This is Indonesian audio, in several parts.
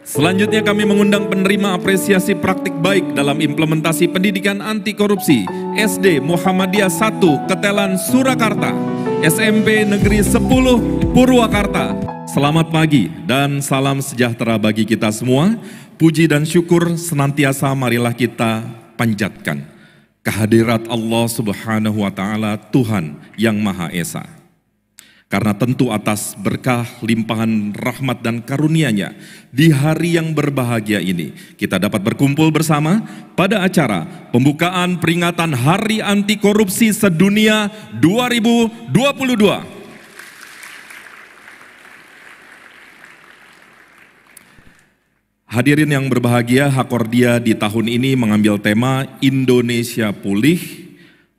Selanjutnya kami mengundang penerima apresiasi praktik baik dalam implementasi pendidikan anti korupsi SD Muhammadiyah 1 Ketelan Surakarta, SMP Negeri 10 Purwakarta. Selamat pagi dan salam sejahtera bagi kita semua. Puji dan syukur senantiasa marilah kita panjatkan kehadirat Allah Subhanahu wa Ta'ala, Tuhan yang Maha Esa. Karena tentu atas berkah limpahan rahmat dan karunia-Nya di hari yang berbahagia ini kita dapat berkumpul bersama pada acara pembukaan peringatan Hari Anti Korupsi Sedunia 2022. Hadirin yang berbahagia, Hakordia di tahun ini mengambil tema Indonesia Pulih,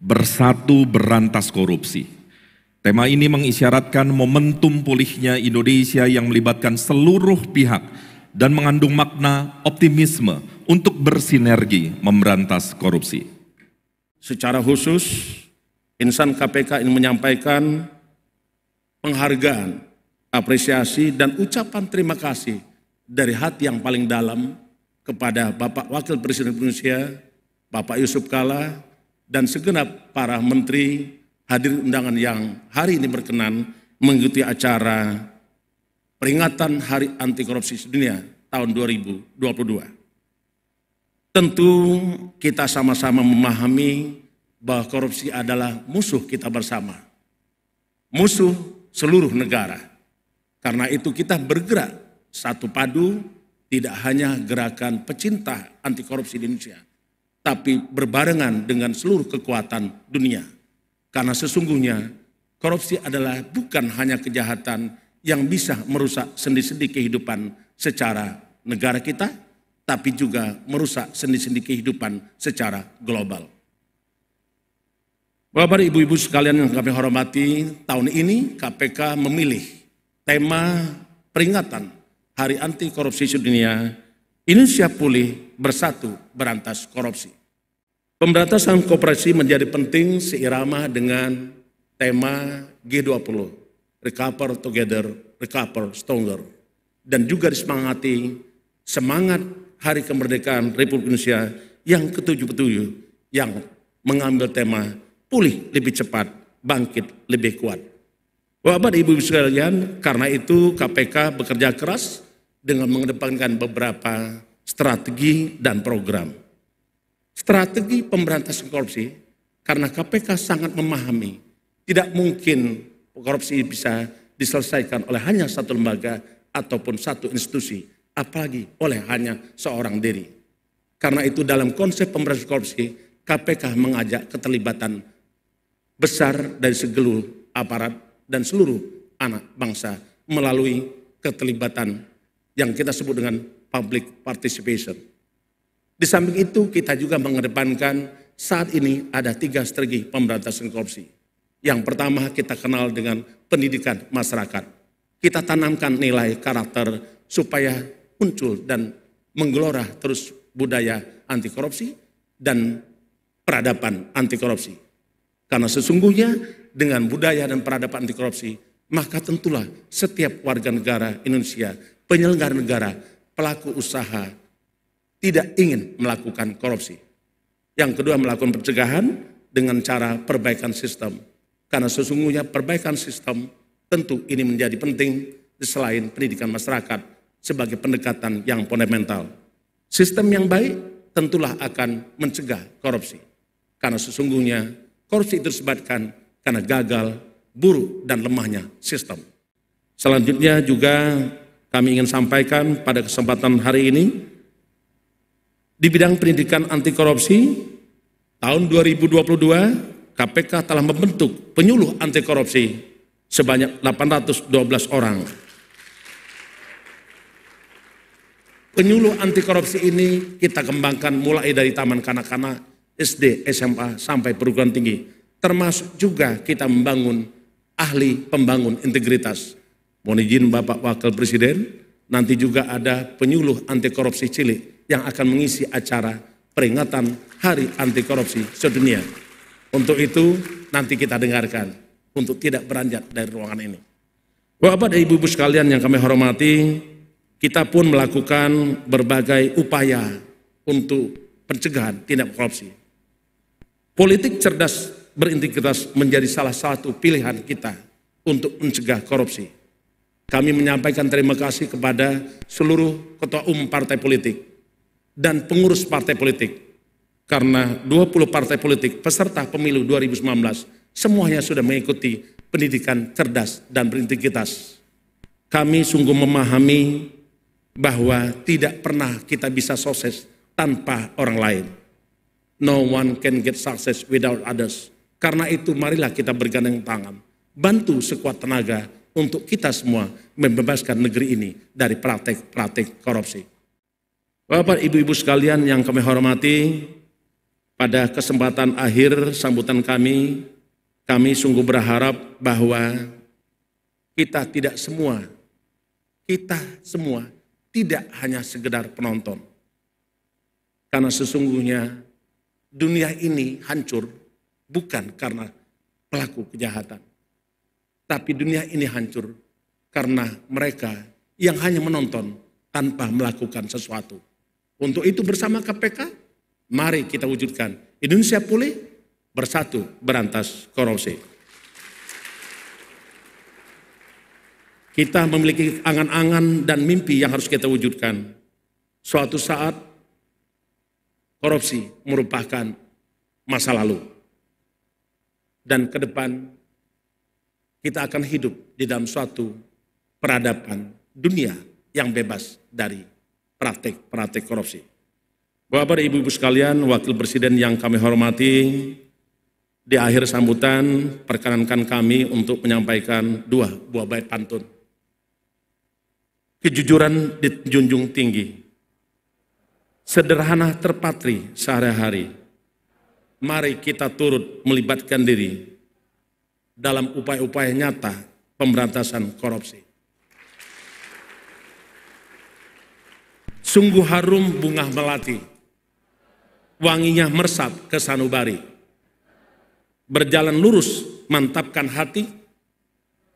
Bersatu Berantas Korupsi. Tema ini mengisyaratkan momentum pulihnya Indonesia yang melibatkan seluruh pihak dan mengandung makna optimisme untuk bersinergi memberantas korupsi. Secara khusus, insan KPK ingin menyampaikan penghargaan, apresiasi, dan ucapan terima kasih dari hati yang paling dalam kepada Bapak Wakil Presiden Indonesia, Bapak Yusuf Kalla, dan segenap para menteri, hadirin undangan yang hari ini berkenan mengikuti acara peringatan Hari Anti Korupsi Sedunia tahun 2022. Tentu kita sama-sama memahami bahwa korupsi adalah musuh kita bersama, musuh seluruh negara. Karena itu kita bergerak satu padu, tidak hanya gerakan pecinta anti korupsi di Indonesia, tapi berbarengan dengan seluruh kekuatan dunia. Karena sesungguhnya korupsi adalah bukan hanya kejahatan yang bisa merusak sendi-sendi kehidupan secara negara kita, tapi juga merusak sendi-sendi kehidupan secara global. Bapak ibu-ibu sekalian yang kami hormati, tahun ini KPK memilih tema peringatan Hari Anti Korupsi Sedunia, Indonesia Pulih, Bersatu Berantas Korupsi. Pemberantasan korupsi menjadi penting seirama dengan tema G20, Recover Together, Recover Stronger, dan juga disemangati semangat Hari Kemerdekaan Republik Indonesia yang ke-77 yang mengambil tema Pulih Lebih Cepat, Bangkit Lebih Kuat. Bapak Ibu sekalian, karena itu KPK bekerja keras dengan mengedepankan beberapa strategi dan program. Strategi pemberantasan korupsi, karena KPK sangat memahami tidak mungkin korupsi bisa diselesaikan oleh hanya satu lembaga ataupun satu institusi, apalagi oleh hanya seorang diri. Karena itu dalam konsep pemberantasan korupsi, KPK mengajak keterlibatan besar dari seluruh aparat dan seluruh anak bangsa melalui keterlibatan yang kita sebut dengan public participation. Di samping itu kita juga mengedepankan saat ini ada 3 strategi pemberantasan korupsi. Yang pertama kita kenal dengan pendidikan masyarakat. Kita tanamkan nilai karakter supaya muncul dan menggelora terus budaya anti korupsi dan peradaban anti korupsi. Karena sesungguhnya dengan budaya dan peradaban anti korupsi, maka tentulah setiap warga negara Indonesia, penyelenggara negara, pelaku usaha, tidak ingin melakukan korupsi. Yang kedua melakukan pencegahan dengan cara perbaikan sistem. Karena sesungguhnya perbaikan sistem tentu ini menjadi penting selain pendidikan masyarakat sebagai pendekatan yang fundamental. Sistem yang baik tentulah akan mencegah korupsi. Karena sesungguhnya korupsi itu disebabkan karena gagal, buruk dan lemahnya sistem. Selanjutnya juga kami ingin sampaikan pada kesempatan hari ini, di bidang pendidikan anti korupsi, tahun 2022 KPK telah membentuk penyuluh anti korupsi sebanyak 812 orang. Penyuluh anti korupsi ini kita kembangkan mulai dari taman kanak-kanak, SD, SMA, sampai perguruan tinggi. Termasuk juga kita membangun ahli pembangun integritas. Mohon izin Bapak Wakil Presiden, nanti juga ada penyuluh anti korupsi cilik yang akan mengisi acara peringatan Hari Anti Korupsi Sedunia. Untuk itu nanti kita dengarkan untuk tidak beranjak dari ruangan ini. Bapak dan Ibu-Ibu sekalian yang kami hormati, kita pun melakukan berbagai upaya untuk pencegahan tindak korupsi. Politik cerdas berintegritas menjadi salah satu pilihan kita untuk mencegah korupsi. Kami menyampaikan terima kasih kepada seluruh ketua umum partai politik dan pengurus partai politik, karena 20 partai politik peserta pemilu 2019 semuanya sudah mengikuti pendidikan cerdas dan berintegritas. Kami sungguh memahami bahwa tidak pernah kita bisa sukses tanpa orang lain. No one can get success without others. Karena itu marilah kita bergandeng tangan, bantu sekuat tenaga untuk kita semua membebaskan negeri ini dari praktek-praktek korupsi. Bapak, Ibu-Ibu sekalian yang kami hormati, pada kesempatan akhir sambutan kami sungguh berharap bahwa kita semua tidak hanya sekedar penonton. Karena sesungguhnya dunia ini hancur bukan karena pelaku kejahatan. Tapi dunia ini hancur karena mereka yang hanya menonton tanpa melakukan sesuatu. Untuk itu bersama KPK, mari kita wujudkan Indonesia pulih, bersatu berantas korupsi. Kita memiliki angan-angan dan mimpi yang harus kita wujudkan. Suatu saat korupsi merupakan masa lalu. Dan ke depan kita akan hidup di dalam suatu peradaban dunia yang bebas dari praktek-praktek korupsi. Bapak dan Ibu-Ibu sekalian, Wakil Presiden yang kami hormati, di akhir sambutan perkenankan kami untuk menyampaikan 2 buah bait pantun. Kejujuran dijunjung tinggi, sederhana terpatri sehari-hari. Mari kita turut melibatkan diri dalam upaya-upaya nyata pemberantasan korupsi. Sungguh harum bunga melati, wanginya meresap ke sanubari. Berjalan lurus, mantapkan hati,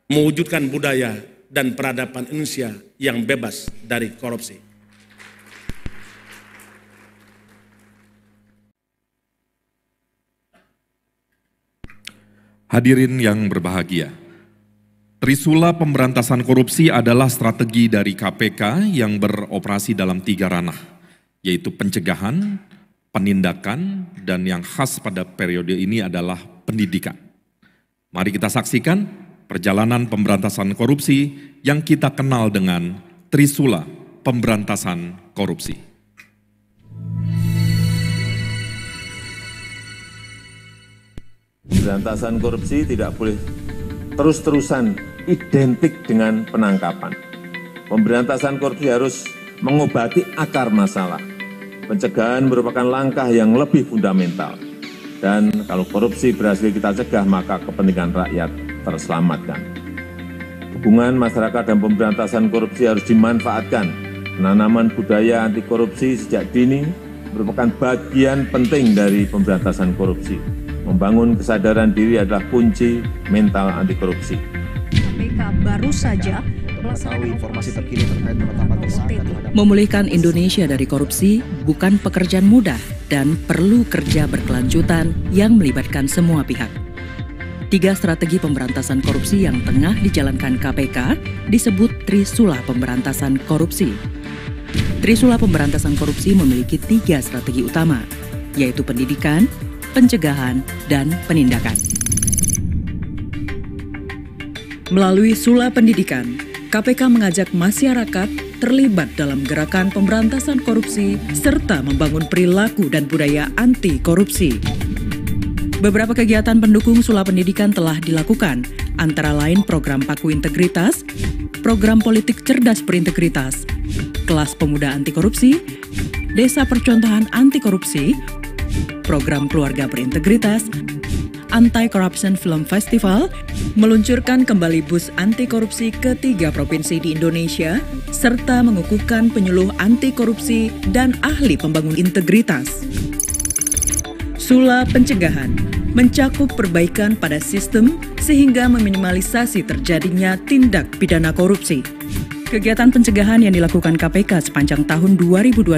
mewujudkan budaya dan peradaban Indonesia yang bebas dari korupsi. Hadirin yang berbahagia, Trisula pemberantasan korupsi adalah strategi dari KPK yang beroperasi dalam 3 ranah, yaitu pencegahan, penindakan, dan yang khas pada periode ini adalah pendidikan. Mari kita saksikan perjalanan pemberantasan korupsi yang kita kenal dengan Trisula pemberantasan korupsi. Pemberantasan korupsi tidak boleh terus-terusan identik dengan penangkapan. Pemberantasan korupsi harus mengobati akar masalah. Pencegahan merupakan langkah yang lebih fundamental. Dan kalau korupsi berhasil kita cegah, maka kepentingan rakyat terselamatkan. Hubungan masyarakat dan pemberantasan korupsi harus dimanfaatkan. Penanaman budaya anti korupsi sejak dini merupakan bagian penting dari pemberantasan korupsi. Membangun kesadaran diri adalah kunci mental anti korupsi. KPK baru saja mengetahui informasi terkini terkait penetapan tersangka terhadap memulihkan Indonesia dari korupsi bukan pekerjaan mudah dan perlu kerja berkelanjutan yang melibatkan semua pihak. 3 strategi pemberantasan korupsi yang tengah dijalankan KPK disebut Trisula pemberantasan korupsi. Trisula pemberantasan korupsi memiliki 3 strategi utama, yaitu pendidikan, pencegahan, dan penindakan. Melalui Sula Pendidikan, KPK mengajak masyarakat terlibat dalam gerakan pemberantasan korupsi serta membangun perilaku dan budaya anti korupsi. Beberapa kegiatan pendukung Sula Pendidikan telah dilakukan, antara lain program Paku Integritas, program politik cerdas berintegritas, kelas pemuda anti korupsi, desa percontohan anti korupsi, program keluarga berintegritas, Anti-Corruption Film Festival, meluncurkan kembali bus anti korupsi ke 3 provinsi di Indonesia, serta mengukuhkan penyuluh anti korupsi dan ahli pembangun integritas. Sula Pencegahan mencakup perbaikan pada sistem sehingga meminimalisasi terjadinya tindak pidana korupsi. Kegiatan pencegahan yang dilakukan KPK sepanjang tahun 2022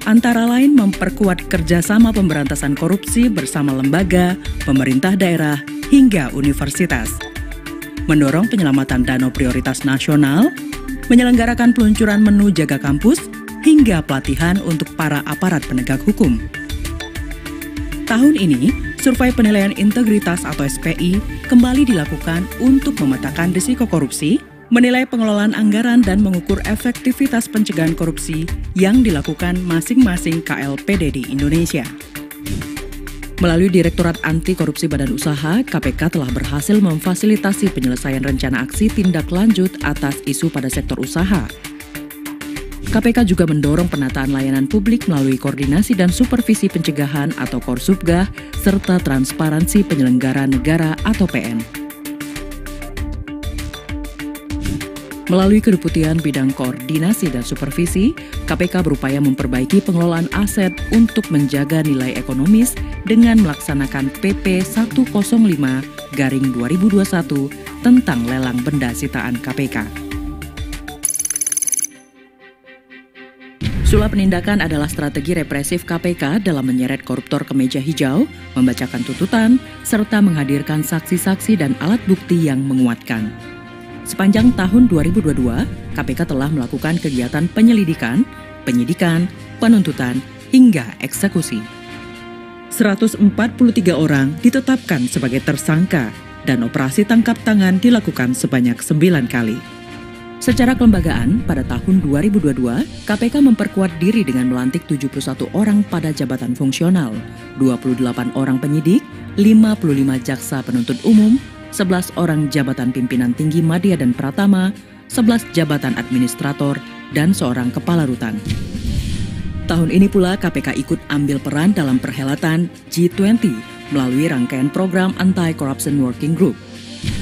antara lain memperkuat kerjasama pemberantasan korupsi bersama lembaga, pemerintah daerah, hingga universitas. Mendorong penyelamatan dana prioritas nasional, menyelenggarakan peluncuran menu jaga kampus, hingga pelatihan untuk para aparat penegak hukum. Tahun ini, survei penilaian integritas atau SPI kembali dilakukan untuk memetakan risiko korupsi, menilai pengelolaan anggaran dan mengukur efektivitas pencegahan korupsi yang dilakukan masing-masing KLPD di Indonesia. Melalui Direktorat Anti Korupsi Badan Usaha, KPK telah berhasil memfasilitasi penyelesaian rencana aksi tindak lanjut atas isu pada sektor usaha. KPK juga mendorong penataan layanan publik melalui koordinasi dan supervisi pencegahan atau Korsubgah, serta transparansi penyelenggara negara atau PN. Melalui kedeputian bidang koordinasi dan supervisi, KPK berupaya memperbaiki pengelolaan aset untuk menjaga nilai ekonomis dengan melaksanakan PP 105/2021 tentang lelang benda sitaan KPK. Sula penindakan adalah strategi represif KPK dalam menyeret koruptor ke meja hijau, membacakan tuntutan, serta menghadirkan saksi-saksi dan alat bukti yang menguatkan. Sepanjang tahun 2022, KPK telah melakukan kegiatan penyelidikan, penyidikan, penuntutan, hingga eksekusi. 143 orang ditetapkan sebagai tersangka dan operasi tangkap tangan dilakukan sebanyak 9 kali. Secara kelembagaan, pada tahun 2022, KPK memperkuat diri dengan melantik 71 orang pada jabatan fungsional, 28 orang penyidik, 55 jaksa penuntut umum, 11 orang jabatan pimpinan tinggi Madya dan Pratama, 11 jabatan administrator, dan seorang kepala rutan. Tahun ini pula KPK ikut ambil peran dalam perhelatan G20 melalui rangkaian program Anti-Corruption Working Group.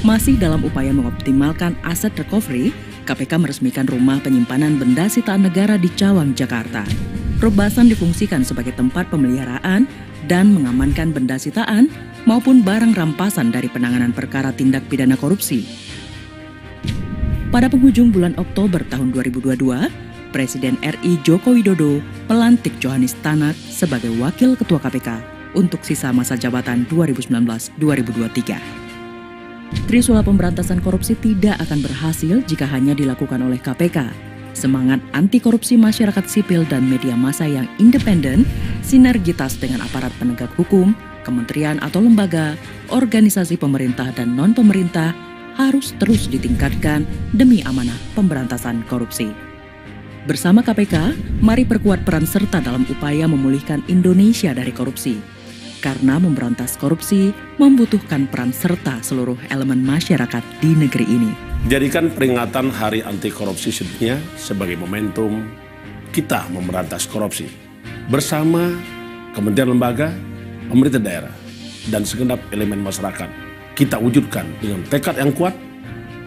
Masih dalam upaya mengoptimalkan aset recovery, KPK meresmikan rumah penyimpanan benda sitaan negara di Cawang, Jakarta. Robasan difungsikan sebagai tempat pemeliharaan dan mengamankan benda sitaan maupun barang rampasan dari penanganan perkara tindak pidana korupsi. Pada penghujung bulan Oktober tahun 2022, Presiden RI Joko Widodo melantik Johanis Tanak sebagai Wakil Ketua KPK untuk sisa masa jabatan 2019-2023. Trisula pemberantasan korupsi tidak akan berhasil jika hanya dilakukan oleh KPK. Semangat anti korupsi masyarakat sipil dan media massa yang independen, sinergitas dengan aparat penegak hukum, kementerian atau lembaga, organisasi pemerintah dan non-pemerintah harus terus ditingkatkan demi amanah pemberantasan korupsi. Bersama KPK, mari perkuat peran serta dalam upaya memulihkan Indonesia dari korupsi. Karena memberantas korupsi membutuhkan peran serta seluruh elemen masyarakat di negeri ini. Jadikan peringatan Hari Anti Korupsi Sedunia sebagai momentum kita memberantas korupsi. Bersama kementerian lembaga, pemerintah daerah, dan segenap elemen masyarakat, kita wujudkan dengan tekad yang kuat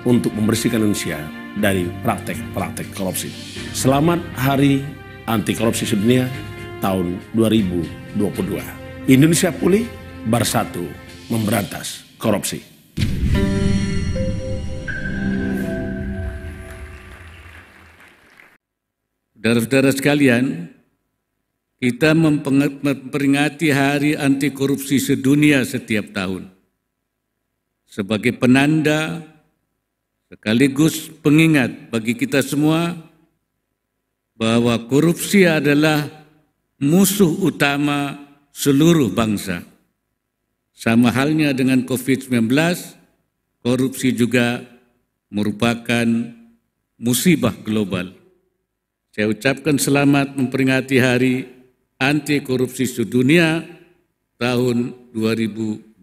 untuk membersihkan Indonesia dari praktek-praktek korupsi. Selamat Hari Anti Korupsi Sedunia tahun 2022. Indonesia pulih, bersatu memberantas korupsi. Saudara-saudara sekalian, kita memperingati Hari Anti Korupsi Sedunia setiap tahun sebagai penanda sekaligus pengingat bagi kita semua bahwa korupsi adalah musuh utama seluruh bangsa. Sama halnya dengan COVID-19, korupsi juga merupakan musibah global. Saya ucapkan selamat memperingati Hari Anti Korupsi Sedunia tahun 2022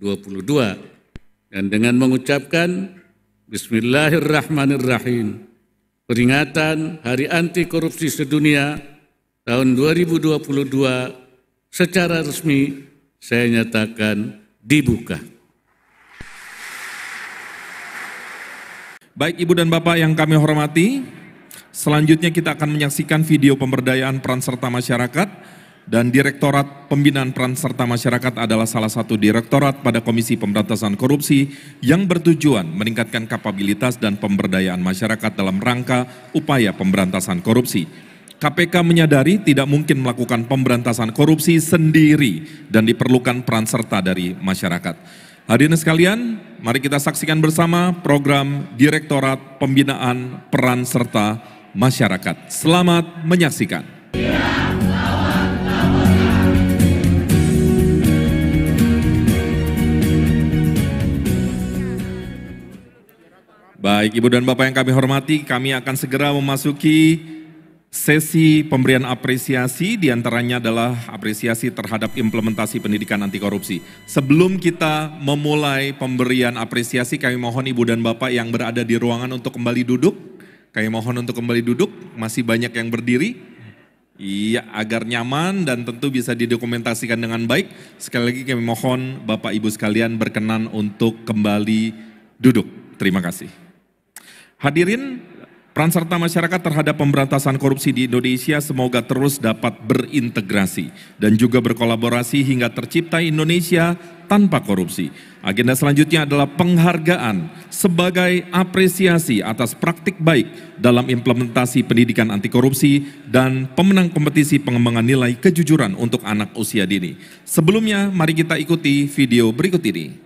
dan dengan mengucapkan Bismillahirrahmanirrahim, peringatan Hari Anti Korupsi Sedunia tahun 2022 secara resmi saya nyatakan dibuka. Baik Ibu dan Bapak yang kami hormati, selanjutnya kita akan menyaksikan video pemberdayaan peran serta masyarakat Dan Direktorat Pembinaan Peran Serta Masyarakat adalah salah satu direktorat pada Komisi Pemberantasan Korupsi yang bertujuan meningkatkan kapabilitas dan pemberdayaan masyarakat dalam rangka upaya pemberantasan korupsi. KPK menyadari tidak mungkin melakukan pemberantasan korupsi sendiri dan diperlukan peran serta dari masyarakat. Hadirin sekalian, mari kita saksikan bersama program Direktorat Pembinaan Peran Serta Masyarakat. Selamat menyaksikan. Baik, Ibu dan Bapak yang kami hormati, kami akan segera memasuki sesi pemberian apresiasi, diantaranya adalah apresiasi terhadap implementasi pendidikan anti korupsi. Sebelum kita memulai pemberian apresiasi, kami mohon Ibu dan Bapak yang berada di ruangan untuk kembali duduk. Kami mohon untuk kembali duduk, masih banyak yang berdiri. Iya, agar nyaman dan tentu bisa didokumentasikan dengan baik. Sekali lagi kami mohon Bapak Ibu sekalian berkenan untuk kembali duduk. Terima kasih. Hadirin, peran serta masyarakat terhadap pemberantasan korupsi di Indonesia semoga terus dapat berintegrasi dan juga berkolaborasi hingga tercipta Indonesia tanpa korupsi. Agenda selanjutnya adalah penghargaan sebagai apresiasi atas praktik baik dalam implementasi pendidikan anti korupsi dan pemenang kompetisi pengembangan nilai kejujuran untuk anak usia dini. Sebelumnya, mari kita ikuti video berikut ini.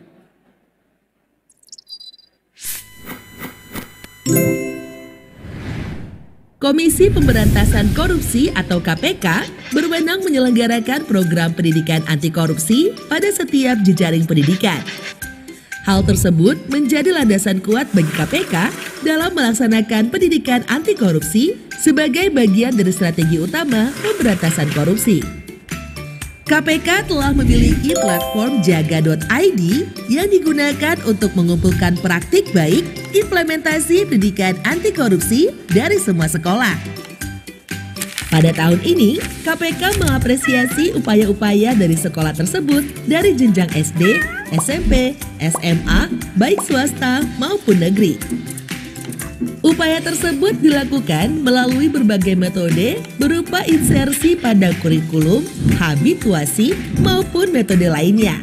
Komisi Pemberantasan Korupsi atau KPK berwenang menyelenggarakan program pendidikan anti korupsi pada setiap jejaring pendidikan. Hal tersebut menjadi landasan kuat bagi KPK dalam melaksanakan pendidikan anti korupsi sebagai bagian dari strategi utama pemberantasan korupsi. KPK telah memiliki platform jaga.id yang digunakan untuk mengumpulkan praktik baik implementasi pendidikan anti korupsi dari semua sekolah. Pada tahun ini, KPK mengapresiasi upaya-upaya dari sekolah tersebut dari jenjang SD, SMP, SMA, baik swasta maupun negeri. Upaya tersebut dilakukan melalui berbagai metode berupa insersi pada kurikulum, habituasi, maupun metode lainnya.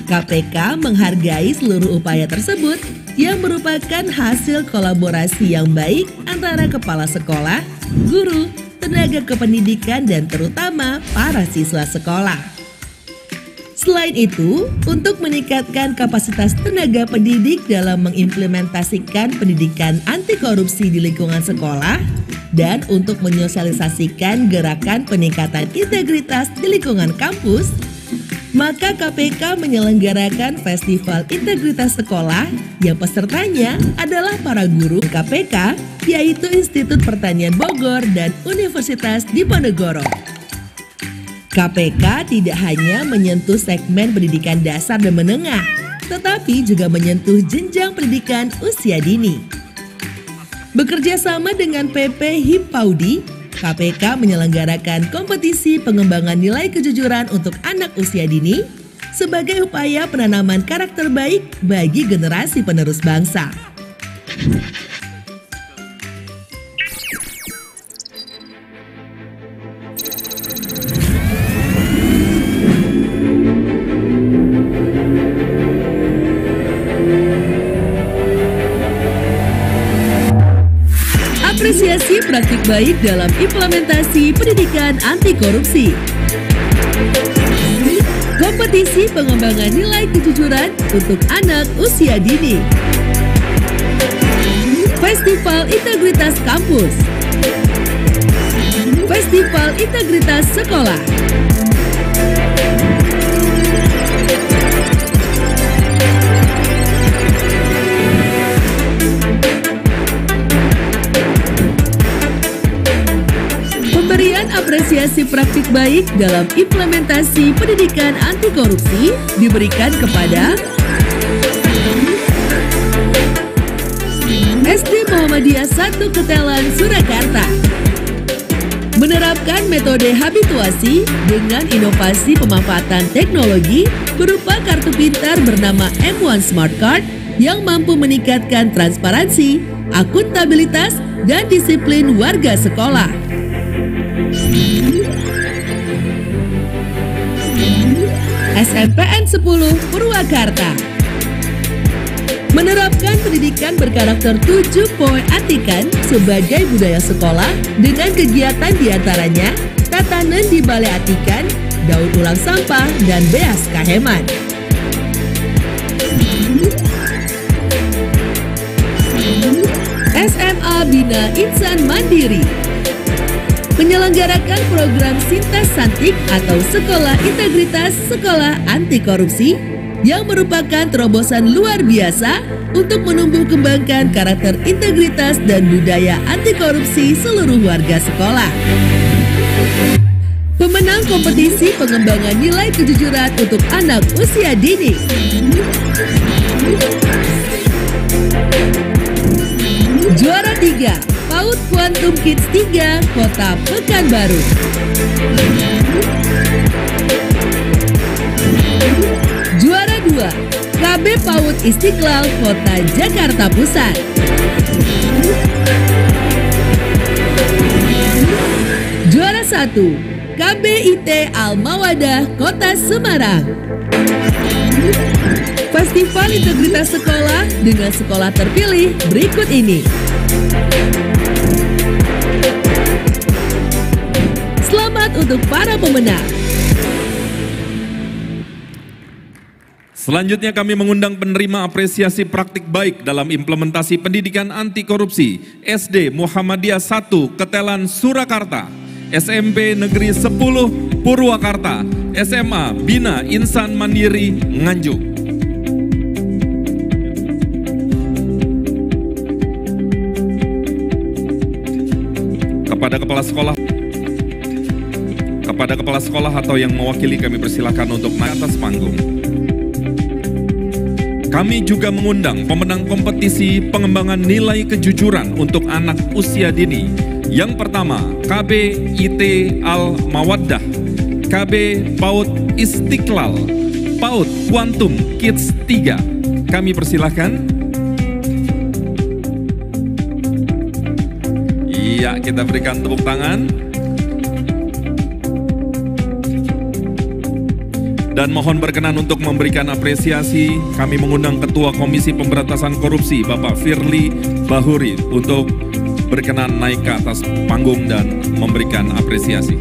KPK menghargai seluruh upaya tersebut yang merupakan hasil kolaborasi yang baik antara kepala sekolah, guru, tenaga kependidikan, dan terutama para siswa sekolah. Selain itu, untuk meningkatkan kapasitas tenaga pendidik dalam mengimplementasikan pendidikan anti korupsi di lingkungan sekolah dan untuk menyosialisasikan gerakan peningkatan integritas di lingkungan kampus, maka KPK menyelenggarakan Festival Integritas Sekolah yang pesertanya adalah para guru KPK, yaitu Institut Pertanian Bogor dan Universitas Diponegoro. KPK tidak hanya menyentuh segmen pendidikan dasar dan menengah, tetapi juga menyentuh jenjang pendidikan usia dini. Bekerja sama dengan PP Himpaudi, KPK menyelenggarakan kompetisi pengembangan nilai kejujuran untuk anak usia dini sebagai upaya penanaman karakter baik bagi generasi penerus bangsa. Apresiasi praktik baik dalam implementasi pendidikan anti korupsi. Kompetisi pengembangan nilai kejujuran untuk anak usia dini. Festival Integritas Kampus. Festival Integritas Sekolah. Pemberian apresiasi praktik baik dalam implementasi pendidikan anti korupsi diberikan kepada SD Muhammadiyah 1 Ketelan, Surakarta. Menerapkan metode habituasi dengan inovasi pemanfaatan teknologi berupa kartu pintar bernama M1 Smart Card yang mampu meningkatkan transparansi, akuntabilitas, dan disiplin warga sekolah. SMPN 10 Purwakarta. Menerapkan pendidikan berkarakter 7 poin atikan sebagai budaya sekolah dengan kegiatan diantaranya tatanan di balai atikan, daur ulang sampah, dan beas kaheman. SMA Bina Insan Mandiri menyelenggarakan program Sintas Santik atau Sekolah Integritas Sekolah Anti Korupsi yang merupakan terobosan luar biasa untuk menumbuh kembangkan karakter integritas dan budaya anti korupsi seluruh warga sekolah. Pemenang kompetisi pengembangan nilai kejujuran untuk anak usia dini. Juara 3, PAUD Quantum Kids 3, Kota Pekanbaru. Juara 2, KB PAUD Istiqlal, Kota Jakarta Pusat. Juara 1, KBIT Al-Mawadah, Kota Semarang. Festival Integritas Sekolah dengan sekolah terpilih berikut ini. Selamat untuk para pemenang. Selanjutnya kami mengundang penerima apresiasi praktik baik dalam implementasi pendidikan anti korupsi SD Muhammadiyah 1 Ketelan Surakarta, SMP Negeri 10 Purwakarta, SMA Bina Insan Mandiri Nganjuk. Kepada kepala sekolah atau yang mewakili kami persilakan untuk naik atas panggung. Kami juga mengundang pemenang kompetisi pengembangan nilai kejujuran untuk anak usia dini. Yang pertama, KBIT Al-Mawaddah, KB PAUD Istiqlal, PAUD Quantum Kids 3. Kami persilahkan. Iya, kita berikan tepuk tangan. Dan mohon berkenan untuk memberikan apresiasi, kami mengundang Ketua Komisi Pemberantasan Korupsi, Bapak Firly Bahuri, untuk berkenan naik ke atas panggung dan memberikan apresiasi.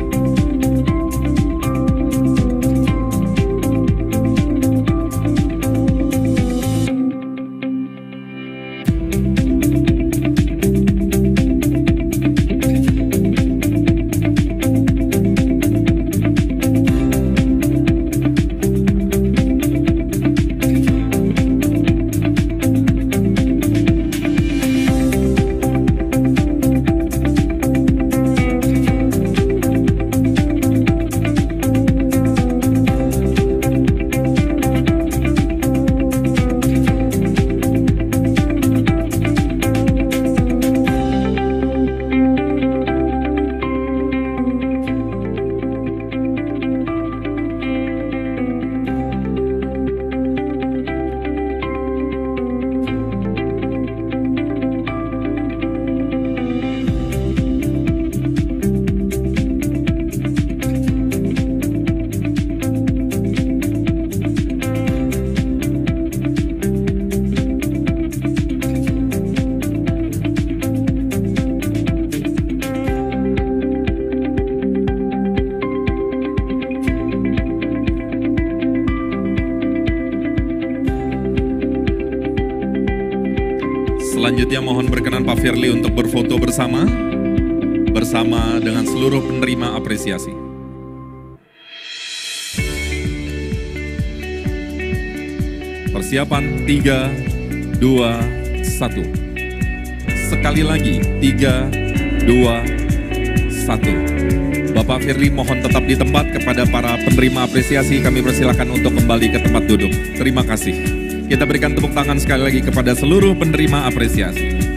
Selanjutnya mohon berkenan Pak Firly untuk berfoto bersama dengan seluruh penerima apresiasi. Persiapan 3, 2, 1. Sekali lagi 3, 2, 1. Bapak Firly mohon tetap di tempat. Kepada para penerima apresiasi kami persilakan untuk kembali ke tempat duduk. Terima kasih. Kita berikan tepuk tangan sekali lagi kepada seluruh penerima apresiasi.